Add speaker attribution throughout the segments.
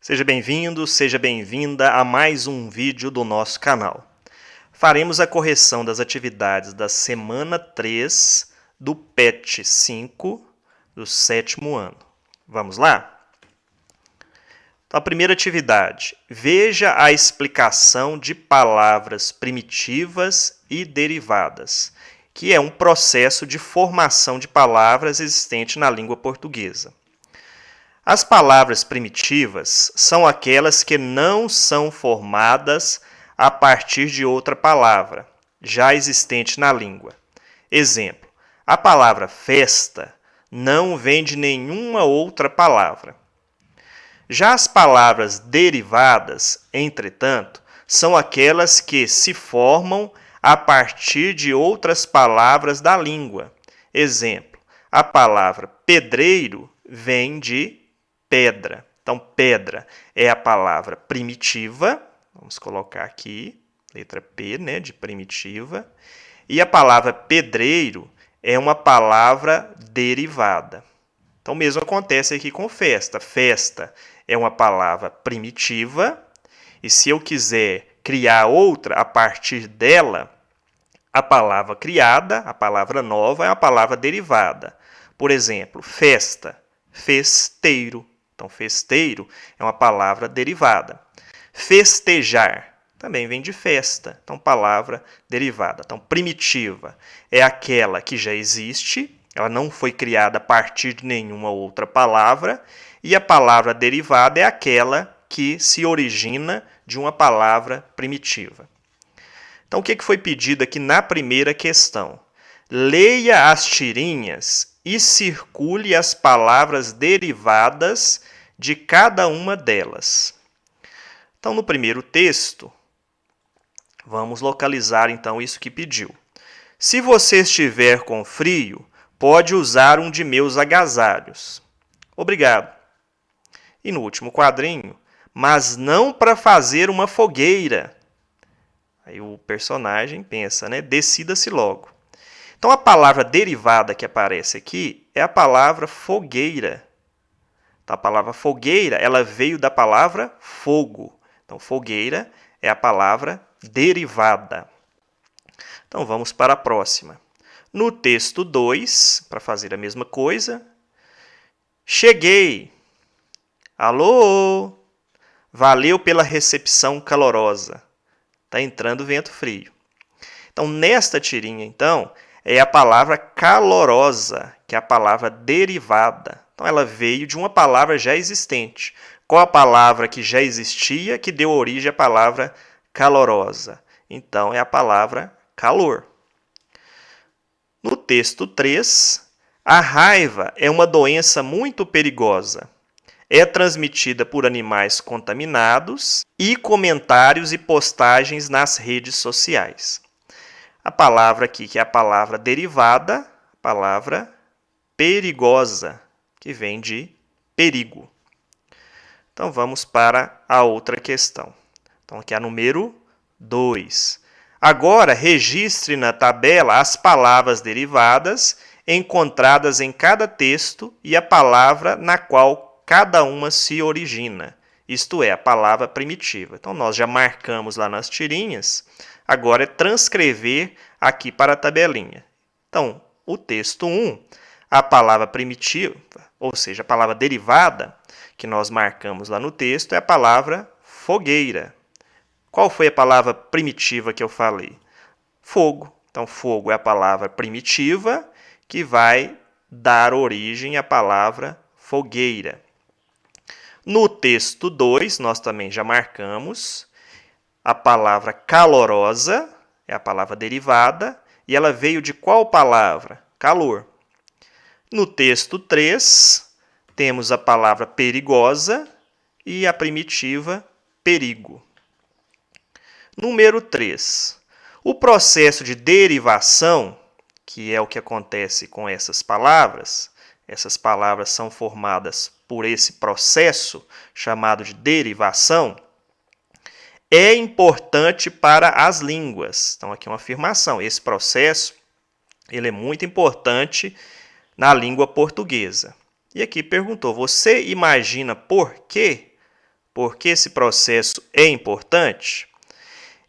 Speaker 1: Seja bem-vindo, seja bem-vinda a mais um vídeo do nosso canal. Faremos a correção das atividades da semana 3 do PET 5 do 7º ano. Vamos lá? Então, a primeira atividade. Veja a explicação de palavras primitivas e derivadas, que é um processo de formação de palavras existente na língua portuguesa. As palavras primitivas são aquelas que não são formadas a partir de outra palavra, já existente na língua. Exemplo, a palavra festa não vem de nenhuma outra palavra. Já as palavras derivadas, entretanto, são aquelas que se formam a partir de outras palavras da língua. Exemplo, a palavra pedreiro vem de pedra. Então, pedra é a palavra primitiva. Vamos colocar aqui, letra P, né, de primitiva. E a palavra pedreiro é uma palavra derivada. Então, o mesmo acontece aqui com festa. Festa é uma palavra primitiva. E se eu quiser criar outra a partir dela, a palavra criada, a palavra nova, é a palavra derivada. Por exemplo, festa, festeiro. Então, festeiro é uma palavra derivada. Festejar também vem de festa. Então, palavra derivada. Então, primitiva é aquela que já existe, ela não foi criada a partir de nenhuma outra palavra. E a palavra derivada é aquela que se origina de uma palavra primitiva. Então, o que foi pedido aqui na primeira questão? Leia as tirinhas e circule as palavras derivadas de cada uma delas. Então, no primeiro texto, vamos localizar então isso que pediu. Se você estiver com frio, pode usar um de meus agasalhos. Obrigado. E no último quadrinho, mas não para fazer uma fogueira. Aí o personagem pensa, né? Decida-se logo. Então, a palavra derivada que aparece aqui é a palavra fogueira. Então, a palavra fogueira, ela veio da palavra fogo. Então, fogueira é a palavra derivada. Então, vamos para a próxima. No texto 2, para fazer a mesma coisa, cheguei. Alô? Valeu pela recepção calorosa. Está entrando vento frio. Então, nesta tirinha, então, é a palavra calorosa, que é a palavra derivada. Então, ela veio de uma palavra já existente. Qual a palavra que já existia que deu origem à palavra calorosa? Então, é a palavra calor. No texto 3, a raiva é uma doença muito perigosa. É transmitida por animais contaminados e comentários e postagens nas redes sociais. A palavra aqui, que é a palavra derivada, a palavra perigosa, que vem de perigo. Então, vamos para a outra questão. Então, aqui é a número 2. Agora, registre na tabela as palavras derivadas encontradas em cada texto e a palavra na qual cada uma se origina. Isto é, a palavra primitiva. Então, nós já marcamos lá nas tirinhas. Agora é transcrever aqui para a tabelinha. Então, o texto 1, a palavra primitiva, ou seja, a palavra derivada, que nós marcamos lá no texto, é a palavra fogueira. Qual foi a palavra primitiva que eu falei? Fogo. Então, fogo é a palavra primitiva que vai dar origem à palavra fogueira. No texto 2, nós também já marcamos a palavra calorosa, é a palavra derivada, e ela veio de qual palavra? Calor. No texto 3, temos a palavra perigosa e a primitiva perigo. Número 3. O processo de derivação, que é o que acontece com essas palavras são formadas por esse processo chamado de derivação, é importante para as línguas. Então, aqui é uma afirmação. Esse processo ele é muito importante na língua portuguesa. E aqui perguntou, você imagina por que Por que esse processo é importante?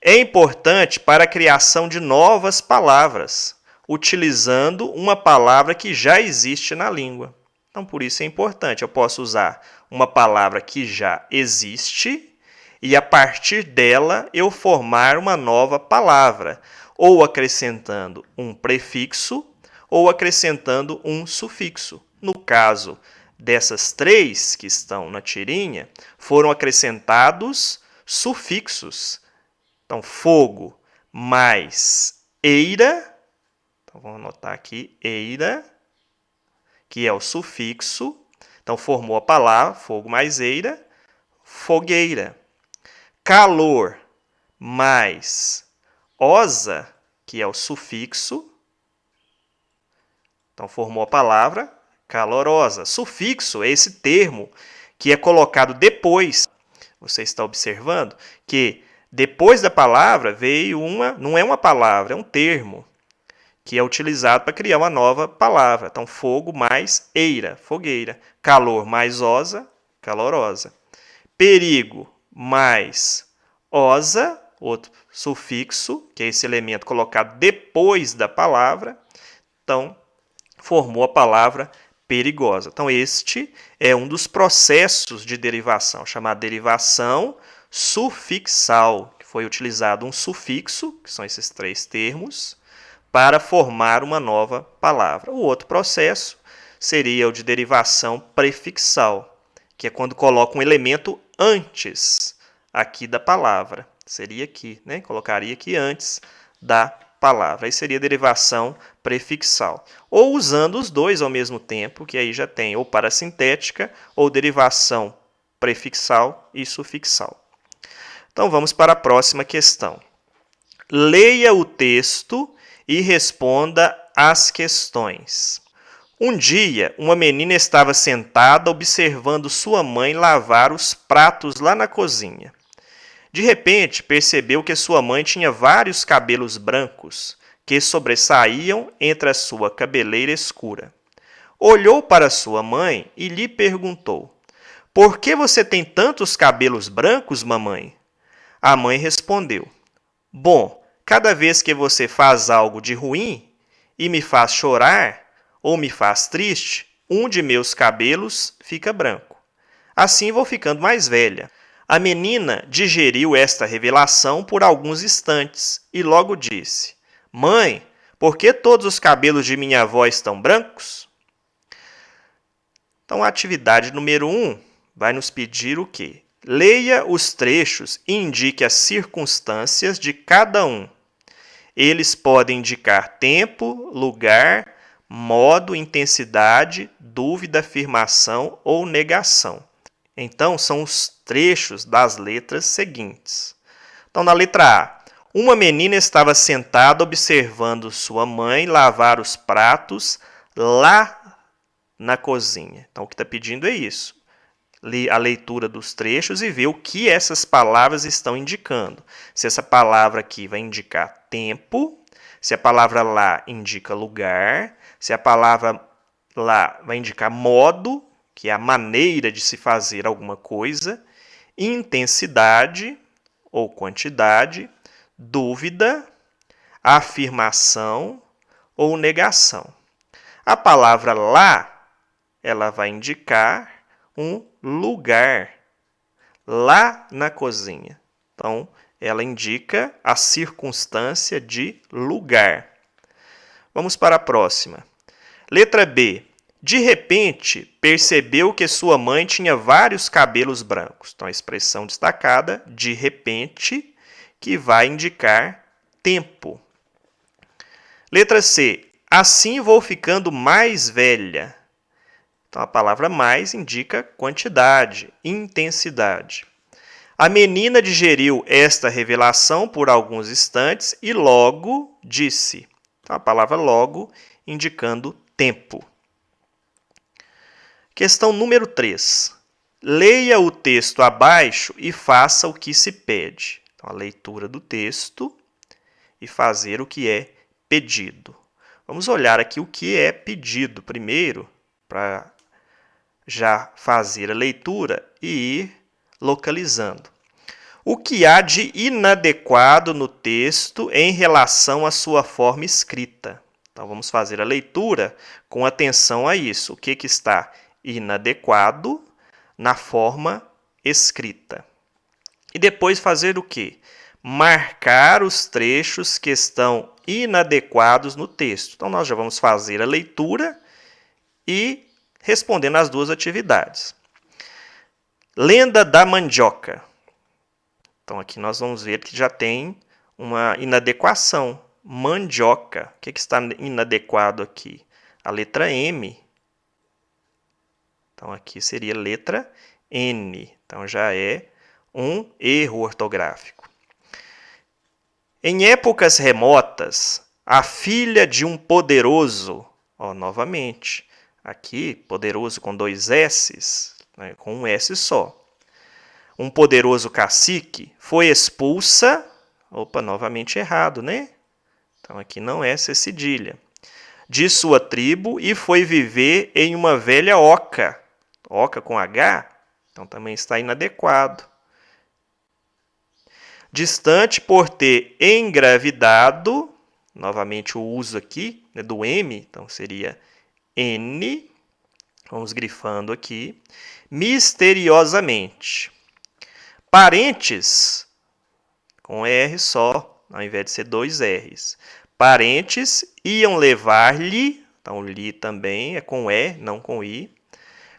Speaker 1: É importante para a criação de novas palavras, utilizando uma palavra que já existe na língua. Então, por isso é importante. Eu posso usar uma palavra que já existe e, a partir dela, eu formar uma nova palavra, ou acrescentando um prefixo ou acrescentando um sufixo. No caso dessas três que estão na tirinha, foram acrescentados sufixos. Então, fogo mais eira. Então, vamos anotar aqui, eira, que é o sufixo. Então, formou a palavra, fogo mais eira, fogueira. Calor mais osa, que é o sufixo. Então, formou a palavra calorosa. Sufixo é esse termo que é colocado depois. Você está observando que depois da palavra veio não é uma palavra, é um termo que é utilizado para criar uma nova palavra. Então, fogo mais eira, fogueira. Calor mais osa, calorosa. Perigo mais osa, outro sufixo, que é esse elemento colocado depois da palavra. Então, formou a palavra perigosa. Então, este é um dos processos de derivação, chamado derivação sufixal, que foi utilizado um sufixo, que são esses três termos, para formar uma nova palavra. O outro processo seria o de derivação prefixal, que é quando coloca um elemento antes aqui da palavra. Seria aqui, né? Colocaria aqui antes da palavra. Aí seria derivação prefixal. Ou usando os dois ao mesmo tempo, que aí já tem ou parasintética ou derivação prefixal e sufixal. Então vamos para a próxima questão. Leia o texto e responda às questões. Um dia, uma menina estava sentada observando sua mãe lavar os pratos lá na cozinha. De repente, percebeu que sua mãe tinha vários cabelos brancos que sobressaíam entre a sua cabeleira escura. Olhou para sua mãe e lhe perguntou: "Por que você tem tantos cabelos brancos, mamãe?" A mãe respondeu: "Bom, cada vez que você faz algo de ruim e me faz chorar ou me faz triste, um de meus cabelos fica branco. Assim vou ficando mais velha." A menina digeriu esta revelação por alguns instantes e logo disse: "Mãe, por que todos os cabelos de minha avó estão brancos?" Então, a atividade número 1 vai nos pedir o quê? Leia os trechos e indique as circunstâncias de cada um. Eles podem indicar tempo, lugar, modo, intensidade, dúvida, afirmação ou negação. Então, são os trechos das letras seguintes. Então, na letra A, uma menina estava sentada observando sua mãe lavar os pratos lá na cozinha. Então, o que está pedindo é isso. A leitura dos trechos e ver o que essas palavras estão indicando. Se essa palavra aqui vai indicar tempo, se a palavra lá indica lugar, se a palavra lá vai indicar modo, que é a maneira de se fazer alguma coisa, intensidade ou quantidade, dúvida, afirmação ou negação. A palavra lá, ela vai indicar um lugar, lá na cozinha. Então, ela indica a circunstância de lugar. Vamos para a próxima. Letra B. De repente, percebeu que sua mãe tinha vários cabelos brancos. Então, a expressão destacada, de repente, que vai indicar tempo. Letra C. Assim vou ficando mais velha. Então, a palavra mais indica quantidade, intensidade. A menina digeriu esta revelação por alguns instantes e logo disse. Então, a palavra logo indicando tempo. Questão número 3. Leia o texto abaixo e faça o que se pede. Então, a leitura do texto e fazer o que é pedido. Vamos olhar aqui o que é pedido primeiro, para já fazer a leitura e ir localizando. O que há de inadequado no texto em relação à sua forma escrita? Então, vamos fazer a leitura com atenção a isso. O que está inadequado na forma escrita? E depois fazer o quê? Marcar os trechos que estão inadequados no texto. Então, nós já vamos fazer a leitura e respondendo as duas atividades. Lenda da mandioca. Então, aqui nós vamos ver que já tem uma inadequação. Mandioca. O que está inadequado aqui? A letra M. Então, aqui seria letra N. Então, já é um erro ortográfico. Em épocas remotas, a filha de um poderoso, novamente, aqui, poderoso com 2 S's, né, com um S só. Um poderoso cacique foi expulsa, novamente errado, né? Então aqui não é C cedilha. De sua tribo e foi viver em uma velha oca. Oca com H, então também está inadequado. Distante por ter engravidado, novamente o uso aqui, né, do M, então seria N, vamos grifando aqui, misteriosamente. Parentes, com R só, ao invés de ser 2 R's. Parentes iam levar-lhe, então li também é com E, não com I,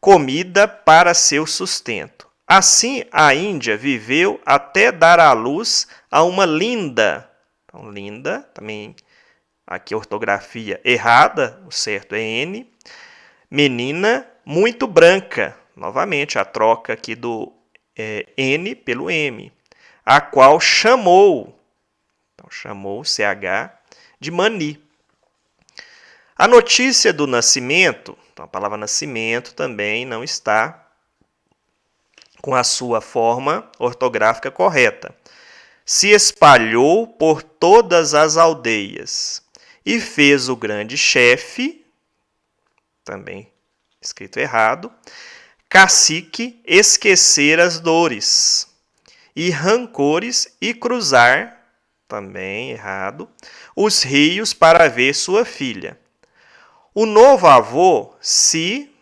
Speaker 1: comida para seu sustento. Assim, a Índia viveu até dar à luz a uma linda. Então, linda, também aqui a ortografia errada, o certo é N. Menina muito branca. Novamente, a troca aqui do N pelo M. A qual chamou, então, chamou CH, de Mani. A notícia do nascimento, então a palavra nascimento também não está com a sua forma ortográfica correta. Se espalhou por todas as aldeias e fez o grande chefe, também escrito errado, cacique esquecer as dores e rancores e cruzar, também errado, os rios para ver sua filha. O novo avô se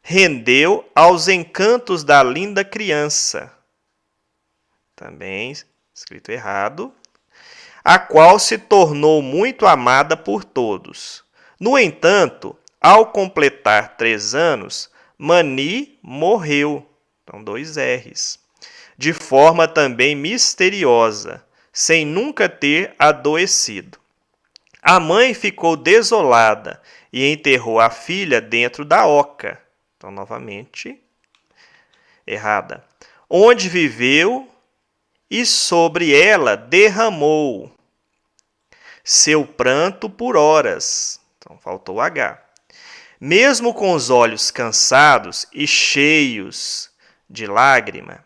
Speaker 1: rendeu aos encantos da linda criança, também escrito errado, a qual se tornou muito amada por todos. No entanto, ao completar 3 anos, Mani morreu, então 2 R's, de forma também misteriosa, sem nunca ter adoecido. A mãe ficou desolada e enterrou a filha dentro da oca, então novamente errada, onde viveu e sobre ela derramou seu pranto por horas. Então, faltou H. Mesmo com os olhos cansados e cheios de lágrima,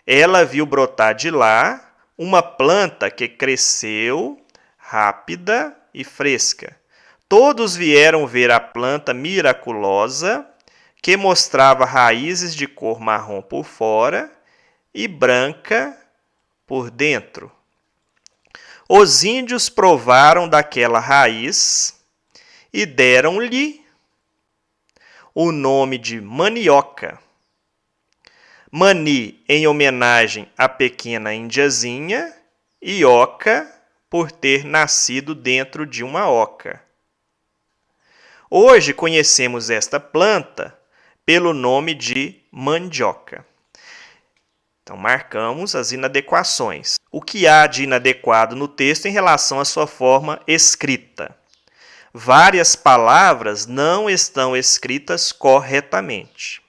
Speaker 1: ela viu brotar de lá uma planta que cresceu rápida e fresca. Todos vieram ver a planta miraculosa que mostrava raízes de cor marrom por fora e branca por dentro. Os índios provaram daquela raiz e deram-lhe o nome de manioca. Mani, em homenagem à pequena indiazinha, e oca, por ter nascido dentro de uma oca. Hoje conhecemos esta planta pelo nome de mandioca. Então, marcamos as inadequações. O que há de inadequado no texto em relação à sua forma escrita? Várias palavras não estão escritas corretamente.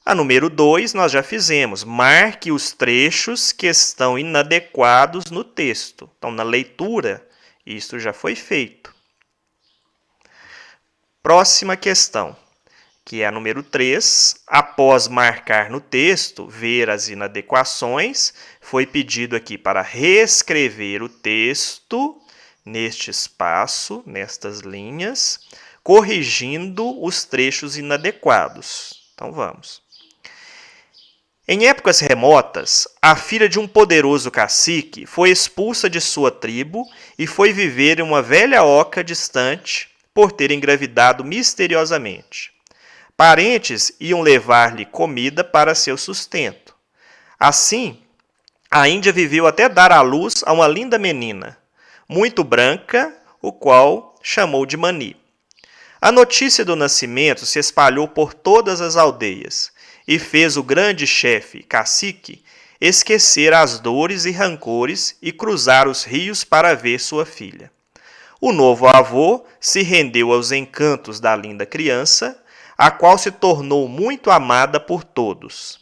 Speaker 1: A número 2 nós já fizemos. Marque os trechos que estão inadequados no texto. Então, na leitura, isso já foi feito. Próxima questão, que é a número 3. Após marcar no texto, ver as inadequações, foi pedido aqui para reescrever o texto neste espaço, nestas linhas, corrigindo os trechos inadequados. Então vamos. Em épocas remotas, a filha de um poderoso cacique foi expulsa de sua tribo e foi viver em uma velha oca distante por ter engravidado misteriosamente. Parentes iam levar-lhe comida para seu sustento. Assim, a Índia viveu até dar à luz a uma linda menina, muito branca, o qual chamou de Mani. A notícia do nascimento se espalhou por todas as aldeias e fez o grande chefe, cacique, esquecer as dores e rancores e cruzar os rios para ver sua filha. O novo avô se rendeu aos encantos da linda criança, a qual se tornou muito amada por todos.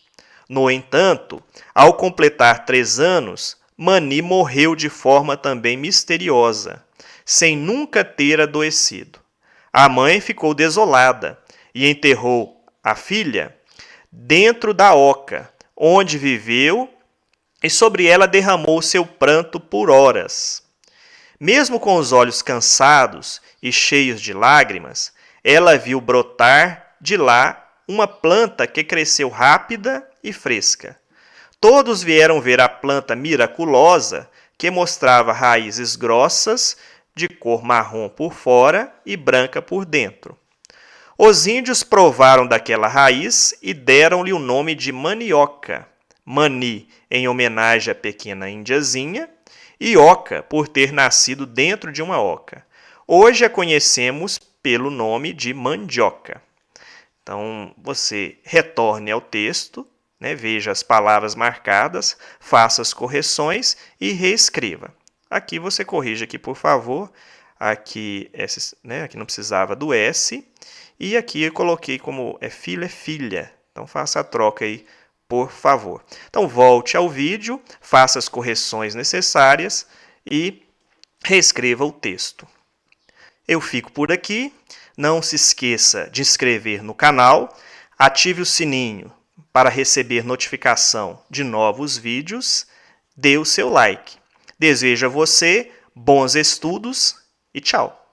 Speaker 1: No entanto, ao completar 3 anos, Mani morreu de forma também misteriosa, sem nunca ter adoecido. A mãe ficou desolada e enterrou a filha dentro da oca, onde viveu, e sobre ela derramou seu pranto por horas. Mesmo com os olhos cansados e cheios de lágrimas, ela viu brotar de lá uma planta que cresceu rápida e fresca. Todos vieram ver a planta miraculosa que mostrava raízes grossas, de cor marrom por fora e branca por dentro. Os índios provaram daquela raiz e deram-lhe o nome de manioca. Mani, em homenagem à pequena índiazinha, e oca, por ter nascido dentro de uma oca. Hoje a conhecemos pelo nome de mandioca. Então, você retorne ao texto, né, veja as palavras marcadas, faça as correções e reescreva. Aqui você corrige aqui, por favor. Aqui não precisava do S. E aqui eu coloquei como é filha. Então, faça a troca aí, por favor. Então, volte ao vídeo, faça as correções necessárias e reescreva o texto. Eu fico por aqui. Não se esqueça de inscrever no canal, ative o sininho para receber notificação de novos vídeos, dê o seu like. Desejo a você bons estudos e tchau!